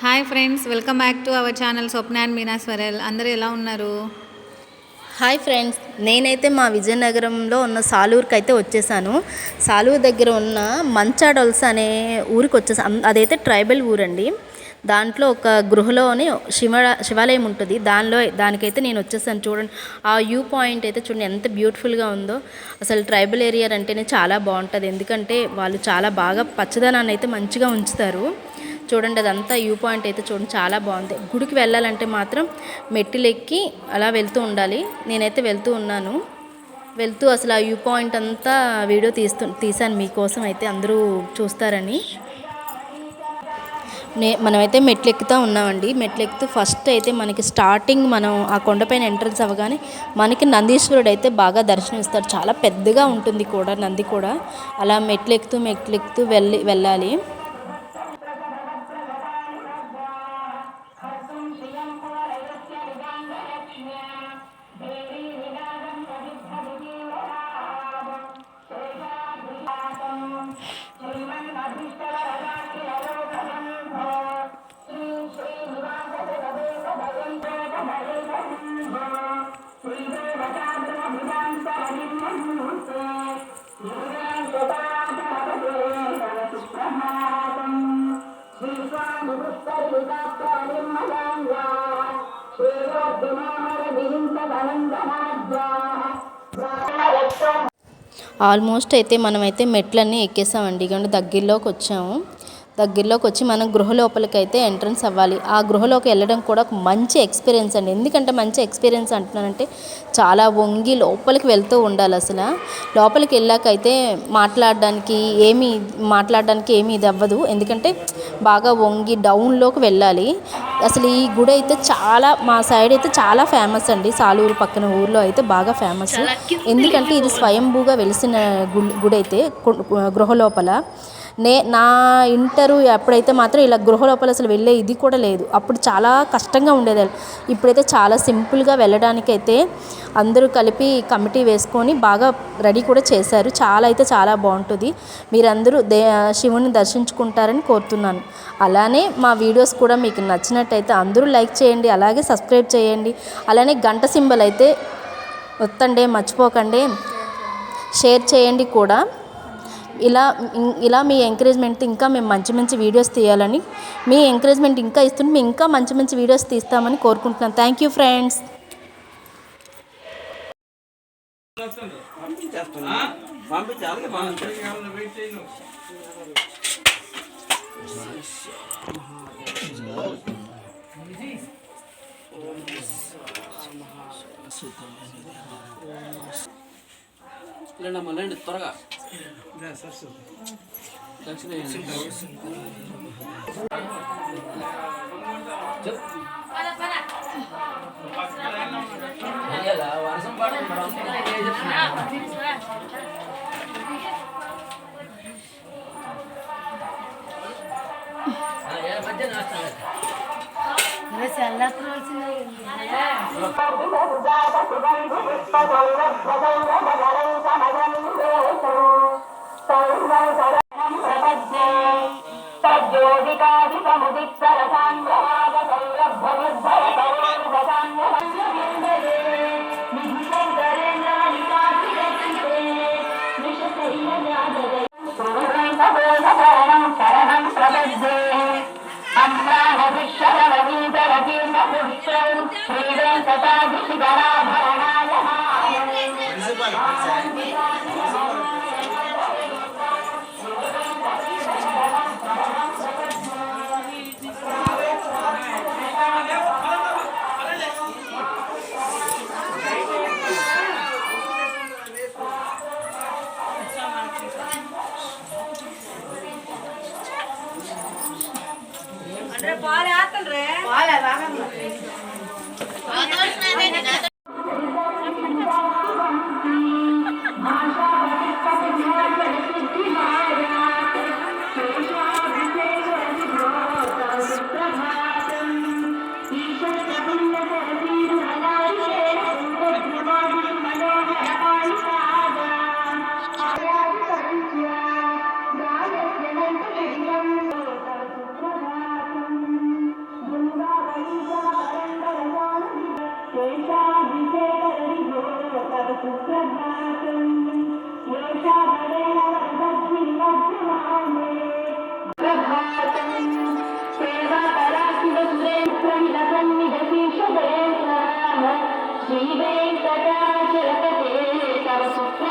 Hi friends, welcome back to our channel Swapna and Meena Swaral. అందరూ ఎలా ఉన్నారు? హాయ్ ఫ్రెండ్స్, నేనైతే మా విజయనగరంలో ఉన్న సాలూరుకి అయితే వచ్చేసాను. సాలూరు దగ్గర ఉన్న మంచాడొల్స్ అనే ఊరికి వచ్చేసాను. అదైతే ట్రైబల్ ఊరండి. దాంట్లో ఒక గృహలోని శివాలయం ఉంటుంది. దానికైతే నేను వచ్చేసాను. చూడండి, ఆ వ్యూ పాయింట్ అయితే చూడండి ఎంత బ్యూటిఫుల్గా ఉందో. అసలు ట్రైబల్ ఏరియా అంటేనే చాలా బాగుంటుంది. ఎందుకంటే వాళ్ళు చాలా బాగా పచ్చదనాన్ని అయితే మంచిగా ఉంచుతారు. చూడండి, అదంతా వ్యూ పాయింట్ అయితే చూడండి చాలా బాగుంది. గుడికి వెళ్ళాలంటే మాత్రం మెట్లు ఎక్కి అలా వెళ్తూ ఉండాలి. నేనైతే వెళ్తూ ఉన్నాను. వెళ్తూ అసలు ఆ వ్యూ పాయింట్ అంతా వీడియో తీశాను మీకోసం, అయితే అందరూ చూస్తారని. మనమైతే మెట్లు ఎక్కుతూ ఉన్నామండి. మెట్లు ఎక్కుతూ ఫస్ట్ అయితే మనకి స్టార్టింగ్ మనం ఆ కొండపైన ఎంట్రన్స్ అవ్వగానే మనకి నందీశ్వరుడు అయితే బాగా దర్శనం ఇస్తాడు. చాలా పెద్దగా ఉంటుంది కూడా నంది కూడా. అలా మెట్లు ఎక్కుతూ వెళ్ళాలి. ఆల్మోస్ట్ అయితే మనమైతే మెట్లన్నీ ఎక్కేసామండి. ఇక దగ్గరలోకి వచ్చి మనం గృహ లోపలికి అయితే ఎంట్రన్స్ అవ్వాలి. ఆ గృహలోకి వెళ్ళడం కూడా ఒక మంచి ఎక్స్పీరియన్స్ అండి. ఎందుకంటే మంచి ఎక్స్పీరియన్స్ అంటున్నానంటే చాలా వంగి లోపలికి వెళ్తూ ఉండాలి. అసలు లోపలికి వెళ్ళాకైతే మాట్లాడడానికి ఏమీ ఇది అవ్వదు. ఎందుకంటే బాగా వంగి డౌన్లోకి వెళ్ళాలి. అసలు ఈ గుడి అయితే మా సైడ్ అయితే చాలా ఫేమస్ అండి. సాలూరు పక్కన ఊర్లో అయితే బాగా ఫేమస్. ఎందుకంటే ఇది స్వయంభూగా వెలిసిన గుడి అయితే గృహ లోపల. నా ఇంటరు అప్పుడైతే మాత్రం ఇలా గృహ లోపల అసలు వెళ్ళే ఇది కూడా లేదు. అప్పుడు చాలా కష్టంగా ఉండేది. ఇప్పుడైతే చాలా సింపుల్గా వెళ్ళడానికైతే అందరూ కలిపి కమిటీ వేసుకొని బాగా రెడీ కూడా చేశారు. చాలా బాగుంటుంది. మీరందరూ శివుని దర్శించుకుంటారని కోరుతున్నాను. అలానే మా వీడియోస్ కూడా మీకు నచ్చినట్టయితే అందరూ లైక్ చేయండి, అలాగే సబ్స్క్రైబ్ చేయండి. అలానే గంట సింబల్ అయితే వత్తండి, మర్చిపోకండి. షేర్ చేయండి కూడా. ఇలా మీ ఎంకరేజ్మెంట్ ఇంకా మేము మంచి వీడియోస్ తీయాలని, మీ ఎంకరేజ్మెంట్ ఇంకా ఇస్తుంటే మేము ఇంకా మంచి వీడియోస్ తీస్తామని కోరుకుంటున్నాను. Thank you friends. లేండి త్వరగా దక్షిణ వర్షం శ్రీ వెంకటాచలపతే తవ సుప్ర